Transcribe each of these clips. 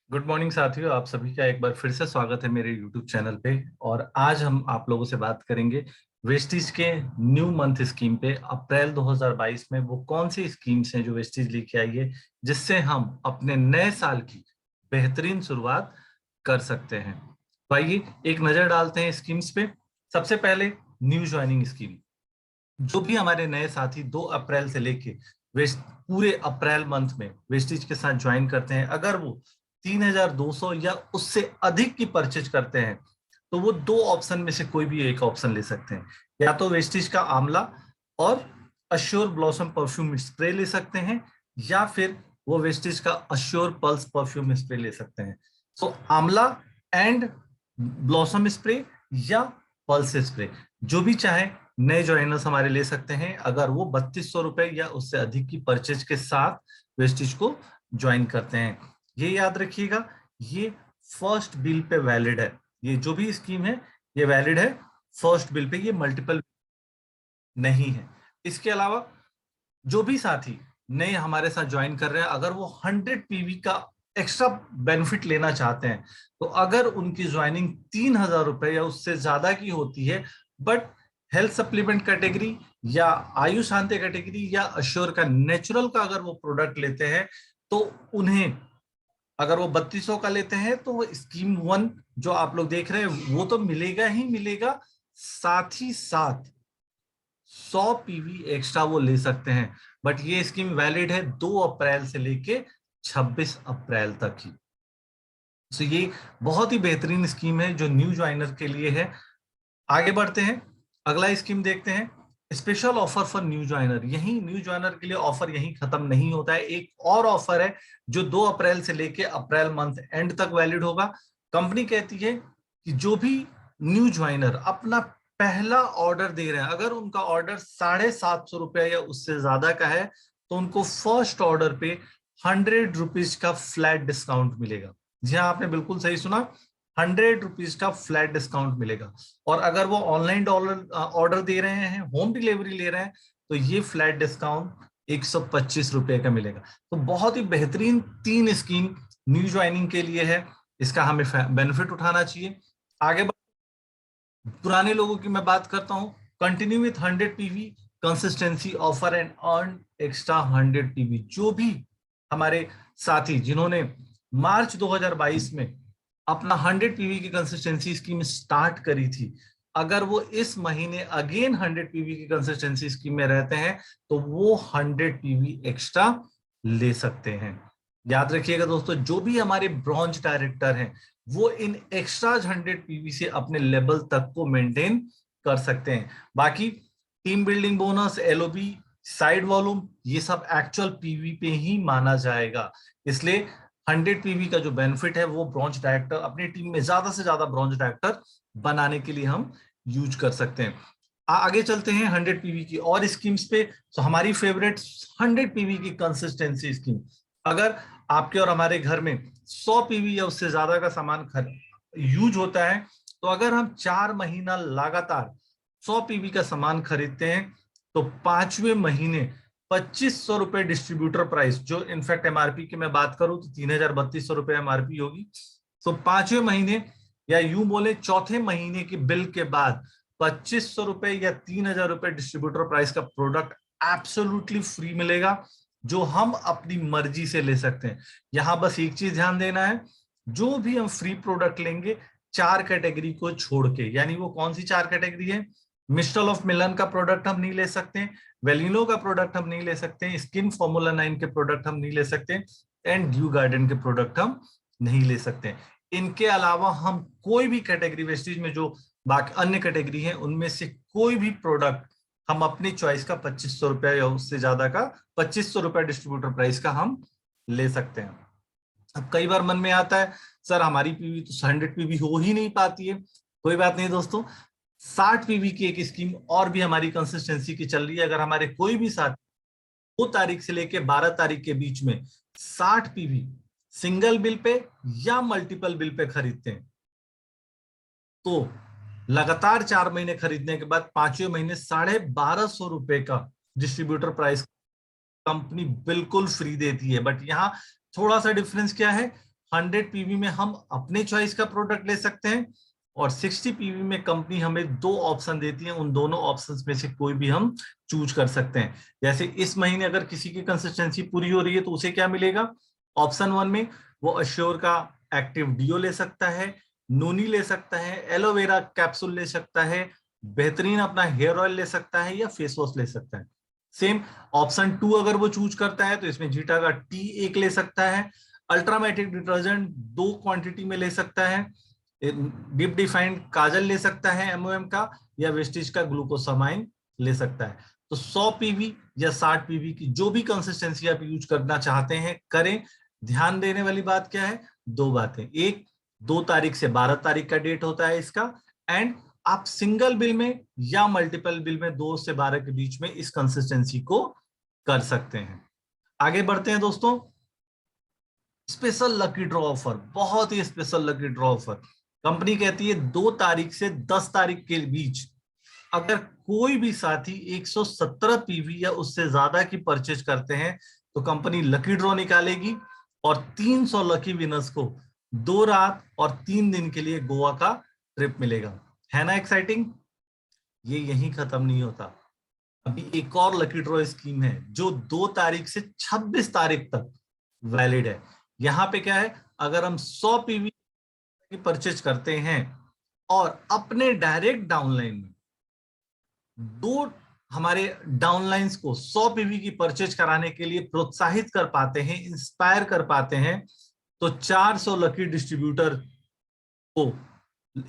Good morning साथियों, आप सभी का एक बार फिर से स्वागत है मेरे यूट्यूब चैनल पे। और आज हम आप लोगों से बात करेंगे वेस्टीज के न्यू मंथ स्कीम पे। अप्रैल 2022 में वो कौन सी स्कीम्स हैं जो वेस्टीज लेके आई है, जिससे हम अपने नए साल की बेहतरीन शुरुआत कर सकते हैं। तो आइए एक नजर डालते हैं स्कीम्स पे। सबसे पहले न्यू ज्वाइनिंग स्कीम। जो भी हमारे नए साथी 2 अप्रैल से लेके वेस्ट पूरे अप्रैल मंथ में वेस्टिज के साथ ज्वाइन करते हैं, अगर वो 3,200 या उससे अधिक की परचेज करते हैं तो वो 2 ऑप्शन में से कोई भी एक ऑप्शन ले सकते हैं। या तो वेस्टिज का आंवला और अश्योर ब्लॉसम परफ्यूम स्प्रे ले सकते हैं, या फिर वो वेस्टिज का अश्योर पल्स परफ्यूम स्प्रे ले सकते हैं। तो आंवला एंड ब्लॉसम स्प्रे या पल्स स्प्रे, जो भी चाहे नए ज्वाइनर्स हमारे ले सकते हैं, अगर वो 3200 रुपए या उससे अधिक की परचेज के साथ वेस्टिज को ज्वाइन करते हैं। ये याद रखिएगा, ये फर्स्ट बिल पे वैलिड है। ये जो भी स्कीम है ये वैलिड है फर्स्ट बिल पे, ये मल्टीपल नहीं है। इसके अलावा जो भी साथी नए हमारे साथ ज्वाइन कर रहे हैं, अगर वो 100 पीवी का एक्स्ट्रा बेनिफिट लेना चाहते हैं, तो अगर उनकी ज्वाइनिंग 3,000 रुपए या उससे ज्यादा की होती है, बट हेल्थ सप्लीमेंट कैटेगरी या आयु शांति कैटेगरी या अश्योर का नेचुरल का अगर वो प्रोडक्ट लेते हैं, तो उन्हें, अगर वो 3200 का लेते हैं, तो वो स्कीम 1 जो आप लोग देख रहे हैं वो तो मिलेगा ही मिलेगा, साथ ही साथ 100 पीवी एक्स्ट्रा वो ले सकते हैं। बट ये स्कीम वैलिड है 2 अप्रैल से लेके 26 अप्रैल तक ही। तो ये बहुत ही बेहतरीन स्कीम है जो न्यू ज्वाइनर के लिए है। आगे बढ़ते हैं, अगला स्कीम देखते हैं, special offer for new joiner. यही न्यू ज्वाइनर के लिए ऑफर यही खत्म नहीं होता है, एक और ऑफर है जो 2 अप्रैल से लेके अप्रैल मंथ एंड तक वैलिड होगा। कंपनी कहती है कि जो भी न्यू ज्वाइनर अपना पहला ऑर्डर दे रहे हैं, अगर उनका ऑर्डर 750 रुपया या उससे ज्यादा का है, तो उनको फर्स्ट ऑर्डर पे 100 रुपीज का फ्लैट डिस्काउंट मिलेगा। जी हाँ, आपने बिल्कुल सही सुना, 100 रुपीज का फ्लैट डिस्काउंट मिलेगा। और अगर वो ऑनलाइन ऑर्डर दे रहे हैं, होम डिलीवरी ले रहे हैं, तो ये फ्लैट डिस्काउंट 125 रुपए का मिलेगा। तो बहुत ही बेहतरीन 3 स्कीम न्यू ज्वाइनिंग के लिए है, इसका हमें बेनिफिट उठाना चाहिए। आगे पुराने लोगों की मैं बात करता हूं, continue with 100 PV consistency offer and earn extra 100 PV. जो भी हमारे साथी जिन्होंने मार्च 2022 में अपना 100 पीवी की कंसिस्टेंसी स्कीम स्टार्ट करी थी, अगर वो इस महीने अगेन 100 पीवी की कंसिस्टेंसी स्कीम में रहते हैं, तो वो 100 पीवी एक्स्ट्रा ले सकते हैं। याद रखिएगा दोस्तों, जो भी हमारे ब्रॉन्ज डायरेक्टर हैं, वो इन एक्स्ट्रा 100 पीवी से अपने लेवल तक को मेंटेन कर सकते हैं। बाकी team building bonus, LOB, side volume, ये सब एक्चुअल पीवी पे ही माना जाएगा। इसलिए 100 पीवी का जो बेनिफिट है वो ब्रॉन्ज डायरेक्टर, अपनी टीम में ज्यादा से ज्यादा ब्रॉन्ज डायरेक्टर बनाने के लिए हम यूज कर सकते हैं। आगे चलते हैं 100 पीवी की और स्कीम्स पे। तो हमारी फेवरेट 100 पीवी की कंसिस्टेंसी स्कीम, अगर आपके और हमारे घर में 100 पीवी या उससे ज्यादा का सामान यूज होता है, तो अगर हम 4 महीना लगातार 100 पीवी का सामान खरीदते हैं, तो 5वें महीने 2500 रुपए डिस्ट्रीब्यूटर प्राइस, जो इनफैक्ट एमआरपी की मैं बात करूं तो 3,3200 रुपए एमआरपी होगी। तो 5वें महीने या यूं बोले चौथे महीने के बिल के बाद 2500 रुपए या 3,000 रुपए डिस्ट्रीब्यूटर प्राइस का प्रोडक्ट एब्सोल्युटली फ्री मिलेगा, जो हम अपनी मर्जी से ले सकते हैं। यहां बस एक चीज ध्यान देना है, जो भी हम फ्री प्रोडक्ट लेंगे 4 कैटेगरी को छोड़ के, यानी वो कौन सी 4 कैटेगरी है, मिस्टल ऑफ मिलन का प्रोडक्ट हम नहीं ले सकते, वेलिनो का प्रोडक्ट हम नहीं ले सकते, स्किन फॉर्मूला 9 के प्रोडक्ट हम नहीं ले सकते, एंड ड्यू गार्डन के प्रोडक्ट हम नहीं ले सकते। इनके अलावा हम कोई भी कैटेगरी वेस्टेज में जो बाकी अन्य कैटेगरी है, उनमें से कोई भी प्रोडक्ट हम अपनी चॉइस का 2500 रुपया या उससे ज्यादा का 2500 रुपया डिस्ट्रीब्यूटर प्राइस का हम ले सकते हैं। अब कई बार मन में आता है, सर हमारी पीवी तो 100 पीवी हो ही नहीं पाती है। कोई बात नहीं दोस्तों, 60 पीवी की एक स्कीम और भी हमारी कंसिस्टेंसी की चल रही है। अगर हमारे कोई भी साथी 2 तारीख से लेके 12 तारीख के बीच में 60 पीवी सिंगल बिल पे या मल्टीपल बिल पे खरीदते हैं, तो लगातार 4 महीने खरीदने के बाद 5वें महीने 1,250 रुपए का डिस्ट्रीब्यूटर प्राइस कंपनी बिल्कुल फ्री देती है। बट यहाँ थोड़ा सा डिफरेंस क्या है, 100 पीवी में हम अपने चॉइस का प्रोडक्ट ले सकते हैं, और 60 पीवी में कंपनी हमें 2 ऑप्शन देती है, उन दोनों ऑप्शंस में से कोई भी हम चूज कर सकते हैं। जैसे इस महीने अगर किसी की कंसिस्टेंसी पूरी हो रही है तो उसे क्या मिलेगा, ऑप्शन 1 में वो अश्योर का एक्टिव डीओ ले सकता है, नोनी ले सकता है, एलोवेरा कैप्सूल ले सकता है, बेहतरीन अपना हेयर ऑयल ले सकता है, या फेस वॉश ले सकता है। सेम ऑप्शन 2 अगर वो चूज करता है तो इसमें जीटा का टी एक ले सकता है, अल्ट्रामेटिक डिटर्जेंट 2 क्वांटिटी में ले सकता है, डीप डिफाइंड काजल ले सकता है एमओएम का, या वेस्टिज का ग्लूकोसामाइन ले सकता है। तो 100 पीवी या 60 पीवी की जो भी कंसिस्टेंसी आप यूज करना चाहते हैं करें। ध्यान देने वाली बात क्या है, 2 बातें, एक 2 तारीख से 12 तारीख का डेट होता है इसका, एंड आप सिंगल बिल में या मल्टीपल बिल में 2 से 12 के बीच में इस कंसिस्टेंसी को कर सकते हैं। आगे बढ़ते हैं दोस्तों। स्पेशल लकी ड्रॉ ऑफर, बहुत ही special lucky draw offer. Company कहती है 2 तारीख से 10 तारीख के बीच अगर कोई भी साथी 117 पीवी या उससे ज्यादा की परचेज करते हैं तो कंपनी लकी ड्रॉ निकालेगी और 300 लकी विनर्स को 2 रात और 3 दिन के लिए गोवा का ट्रिप मिलेगा। है ना एक्साइटिंग? ये यहीं खत्म नहीं होता, अभी एक और लकी ड्रॉ स्कीम है जो 2 तारीख से 26 तारीख तक वैलिड है। यहाँ पे क्या है, अगर हम 100 पीवी की परचेज करते हैं और अपने डायरेक्ट डाउनलाइन में 2 हमारे डाउनलाइंस को 100 पीवी की परचेज कराने के लिए प्रोत्साहित कर पाते हैं, इंस्पायर कर पाते हैं, तो 400 लकी डिस्ट्रीब्यूटर को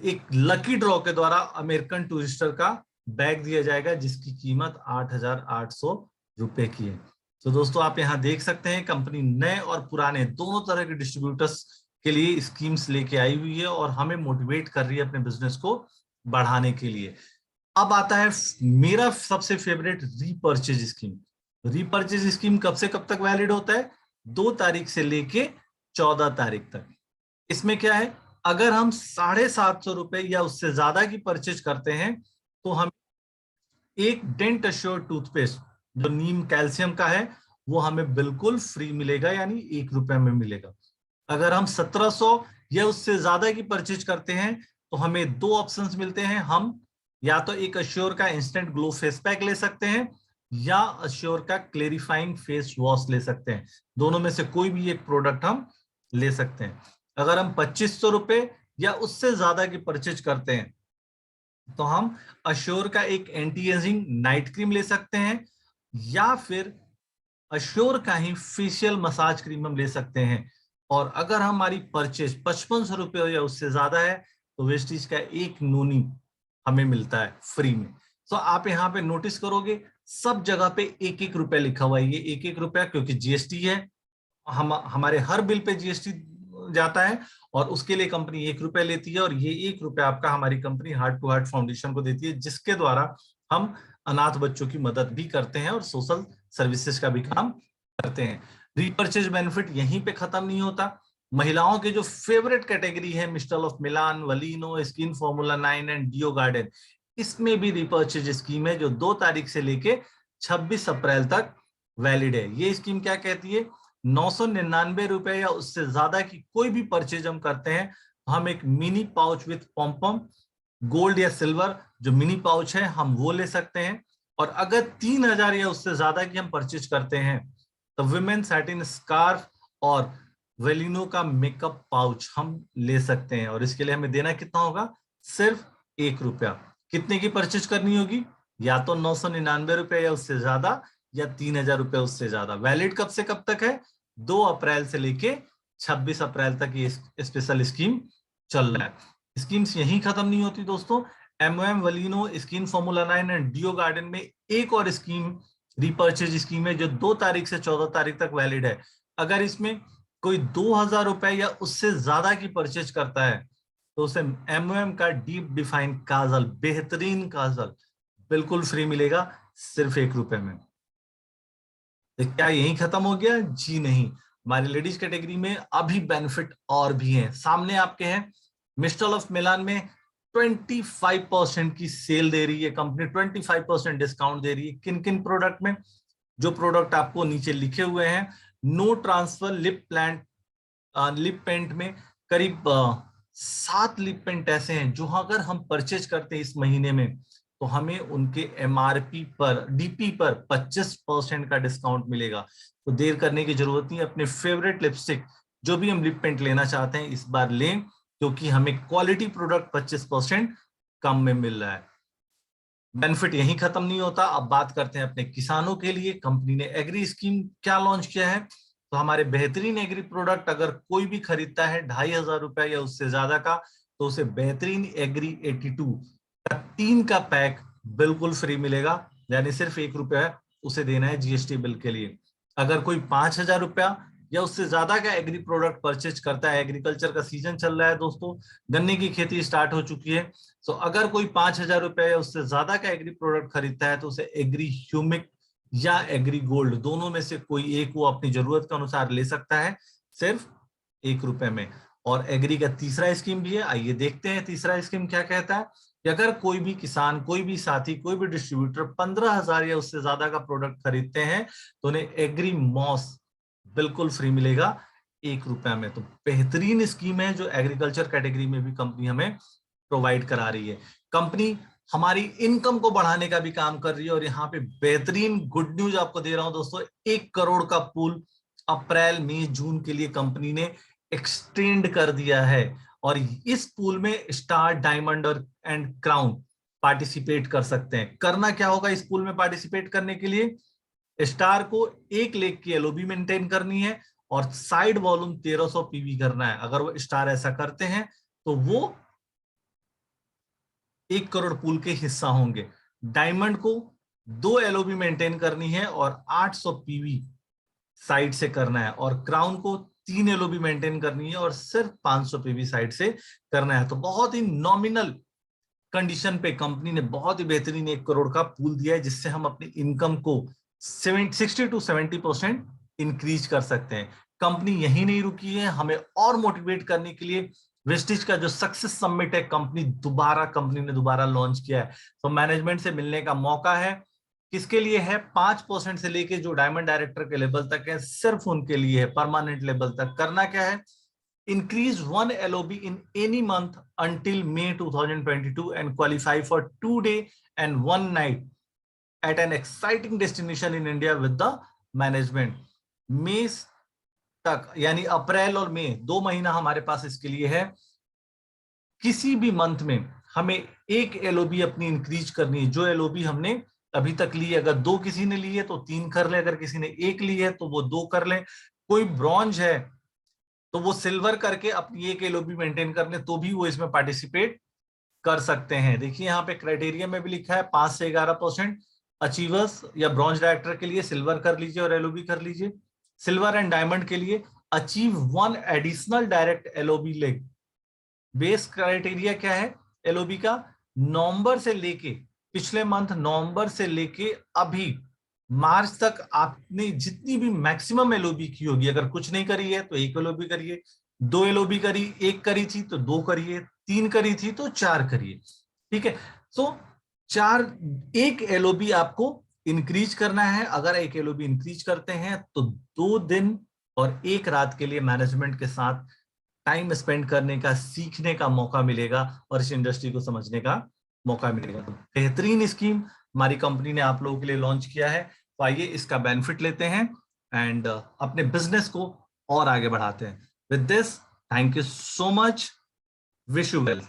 एक लकी ड्रॉ के द्वारा अमेरिकन टूरिस्टर का बैग दिया जाएगा जिसकी कीमत 8,800 रुपए की है। तो दोस्तों आप यहां देख सकते हैं कंपनी नए और पुराने दोनों तरह के डिस्ट्रीब्यूटर्स के लिए स्कीम्स लेके आई हुई है और हमें मोटिवेट कर रही है अपने बिजनेस को बढ़ाने के लिए। अब आता है मेरा सबसे favourite repurchase scheme. Repurchase scheme कब से कब तक वैलिड होता है, 2 तारीख से लेके 14 तारीख तक। इसमें क्या है, अगर हम 750 रुपए या उससे ज्यादा की परचेज करते हैं तो हम एक डेंट अश्योर टूथपेस्ट जो नीम कैल्शियम का है वो हमें बिल्कुल फ्री मिलेगा, यानी 1 रुपए में मिलेगा। अगर हम 1700 या उससे ज्यादा की परचेज करते हैं तो हमें 2 ऑप्शंस मिलते हैं, हम या तो एक अश्योर का इंस्टेंट ग्लो फेस पैक ले सकते हैं या अश्योर का क्लेरिफाइंग फेस वॉश ले सकते हैं। दोनों में से कोई भी एक प्रोडक्ट हम ले सकते हैं। अगर हम 2500 रुपए या उससे ज्यादा की परचेज करते हैं तो हम अश्योर का एक एंटी एजिंग नाइट क्रीम ले सकते हैं या फिर अश्योर का ही फेशियल मसाज क्रीम हम ले सकते हैं। और अगर हमारी परचेज 5500 रुपये या उससे ज्यादा है तो वेस्टीज का एक नोनी हमें मिलता है फ्री में। तो आप यहाँ पे नोटिस करोगे सब जगह पे 1-1 रुपया लिखा हुआ है, ये 1-1 रुपया क्योंकि जीएसटी है, हमारे हर बिल पे जीएसटी जाता है और उसके लिए कंपनी 1 रुपया लेती है और ये 1 रुपया आपका हमारी company heart to heart foundation को देती है जिसके द्वारा हम अनाथ बच्चों की मदद भी करते हैं और सोशल सर्विसेज का भी काम करते हैं। रीपर्चेज बेनिफिट यहीं पे खत्म नहीं होता, महिलाओं के जो फेवरेट कैटेगरी है मिस्टर ऑफ मिलान, वलीनो, skin formula 9 and deo garden, इसमें भी रीपर्चेज स्कीम है जो 2 तारीख से लेके 26 अप्रैल तक वैलिड है। ये स्कीम क्या कहती है, 999 रुपए या उससे ज्यादा की कोई भी परचेज हम करते हैं तो हम एक मिनी पाउच विथ पॉम गोल्ड या सिल्वर जो मिनी पाउच है हम वो ले सकते हैं। और अगर 3000 या उससे ज्यादा की हम परचेज करते हैं तो विमेन सैटिन स्कार्फ और वेलिनो का मेकअप पाउच हम ले सकते हैं। और इसके लिए हमें देना कितना होगा, सिर्फ 1 रुपया। कितने की परचेज करनी होगी, या तो 999 रुपए या उससे ज्यादा या 3000 रुपए उससे ज्यादा। वैलिड कब से कब तक है, 2 अप्रैल से लेके 26 अप्रैल तक ये स्पेशल स्कीम चल रहा है। स्कीम्स यहीं खत्म नहीं होती दोस्तों, एमओएम, वलीनो, skin formula 9 and deo garden में एक और स्कीम रीपर्चेज स्कीम है जो 2 तारीख से 14 तारीख तक वैलिड है। अगर इसमें कोई 2000 रुपए या उससे ज्यादा की परचेज करता है तो उसे एमओएम का डीप डिफाइन काजल, बेहतरीन काजल बिल्कुल फ्री मिलेगा सिर्फ 1 रुपए में। तो क्या यही खत्म हो गया? जी नहीं, हमारी लेडीज कैटेगरी में अभी बेनिफिट और भी हैं। सामने आपके हैं मिस्टर ऑफ मिलान में 25% की सेल दे रही है कंपनी, 25% डिस्काउंट दे रही है। किन किन प्रोडक्ट में, जो प्रोडक्ट आपको नीचे लिखे हुए हैं, no transfer lip plant lip paint में करीब 7 लिप पेंट ऐसे हैं जो अगर हम परचेज करते हैं इस महीने में, तो हमें उनके एमआरपी पर, डीपी पर 25% का डिस्काउंट मिलेगा। तो देर करने की जरूरत नहीं, अपने फेवरेट लिपस्टिक जो भी हम लिप पेंट लेना चाहते हैं इस बार लें, क्योंकि हमें क्वालिटी प्रोडक्ट 25% कम में मिल रहा है। बेनिफिट यहीं खत्म नहीं होता, अब बात करते हैं अपने किसानों के लिए। कंपनी ने एग्री स्कीम क्या लॉन्च किया है। तो हमारे बेहतरीन एग्री प्रोडक्ट अगर कोई भी खरीदता है 2,500 या उससे ज्यादा का, तो उसे बेहतरीन एग्री 82 का 3 का पैक बिल्कुल फ्री मिलेगा, यानी सिर्फ ₹1 उसे देना है जीएसटी बिल के लिए। अगर कोई ₹5,000 या उससे ज्यादा का एग्री प्रोडक्ट परचेज करता है, एग्रीकल्चर का सीजन चल रहा है दोस्तों, गन्ने की खेती स्टार्ट हो चुकी है, तो अगर कोई ₹5,000 या उससे ज्यादा का एग्री प्रोडक्ट खरीदता है, तो उसे एग्री ह्यूमिक या एग्री गोल्ड दोनों में से कोई एक वो अपनी जरूरत के अनुसार ले सकता है, सिर्फ ₹1 में। और एग्री का तीसरा स्कीम भी है, आइए देखते हैं तीसरा स्कीम क्या कहता है कि अगर कोई भी किसान, कोई भी साथी, कोई भी डिस्ट्रीब्यूटर 15,000 या उससे ज्यादा का प्रोडक्ट खरीदते हैं, तो उन्हें एग्री मॉस बिल्कुल फ्री मिलेगा ₹1 में। तो बेहतरीन स्कीम है जो एग्रीकल्चर कैटेगरी में भी कंपनी हमें प्रोवाइड करा रही है। कंपनी हमारी इनकम को बढ़ाने का भी काम कर रही है, और यहाँ पे बेहतरीन गुड न्यूज आपको दे रहा हूं दोस्तों, 1 करोड़ का पूल अप्रैल मई जून के लिए कंपनी ने एक्सटेंड कर दिया है। और इस पूल में स्टार, डायमंड और एंड क्राउन पार्टिसिपेट कर सकते हैं। करना क्या होगा इस पूल में पार्टिसिपेट करने के लिए, स्टार को 1 लाख की एलओबी मेंटेन करनी है और साइड वॉल्यूम 1300 पीवी करना है। अगर वो स्टार ऐसा करते हैं तो वो 1 करोड़ पूल के हिस्सा होंगे। डायमंड को 2 एलओबी मेंटेन करनी है और 800 पीवी साइड से करना है, और क्राउन को 3 एलओबी मेंटेन करनी है और सिर्फ 500 पीवी साइड से करना है। तो बहुत ही नॉमिनल कंडीशन पे कंपनी ने बहुत ही बेहतरीन 1 करोड़ का पूल दिया है, जिससे हम अपनी इनकम को 60 to 70% इंक्रीज कर सकते हैं। कंपनी यही नहीं रुकी है, हमें और मोटिवेट करने के लिए वेस्टिज का जो सक्सेस समिट है कंपनी ने दोबारा लॉन्च किया है। तो मैनेजमेंट से मिलने का मौका है, किसके लिए है, 5% से लेके जो डायमंड डायरेक्टर के लेवल तक है, सिर्फ उनके लिए है। परमानेंट लेवल तक करना क्या है, increase 1 LOB in any month until May 2022 and qualify for 2 day and 1 night at an exciting destination in India with the management। मई तक यानी अप्रैल और मई 2 महीना हमारे पास इसके लिए है। किसी भी मंथ में हमें 1 LOB अपनी इंक्रीज करनी है। जो LOB हमने अभी तक ली है, अगर 2 किसी ने ली है तो 3 कर ले, अगर किसी ने 1 ली है तो वो 2 कर ले। कोई ब्रॉन्ज है तो वो सिल्वर करके अपनी 1 LOB मेंटेन कर ले, तो भी वो इसमें पार्टिसिपेट कर सकते हैं। देखिए यहाँ पे क्राइटेरिया में भी लिखा है 5 से 11% अचीवर्स या ब्रॉन्ज डायरेक्टर के लिए सिल्वर कर लीजिए और एलओबी कर लीजिए। सिल्वर एंड डायमंड के लिए achieve 1 additional direct LOB leg. Base criteria क्या है एलओबी का, नवंबर से लेके, पिछले मंथ नवंबर से लेके अभी मार्च तक आपने जितनी भी मैक्सिमम एलओबी की होगी, अगर कुछ नहीं करी है तो 1 एलओबी करिए, 2 एलओबी करी, 1 करी थी तो 2 करिए, 3 करी थी तो 4 करिए। ठीक है, सो 1 एलओबी आपको इंक्रीज करना है। अगर 1 एलओबी इंक्रीज करते हैं तो 2 दिन और 1 रात के लिए मैनेजमेंट के साथ टाइम स्पेंड करने का, सीखने का मौका मिलेगा और इस इंडस्ट्री को समझने का मौका मिलेगा। तो बेहतरीन स्कीम हमारी कंपनी ने आप लोगों के लिए लॉन्च किया है, तो आइए इसका बेनिफिट लेते हैं एंड अपने बिजनेस को और आगे बढ़ाते हैं। With this, thank you so much, wish you well.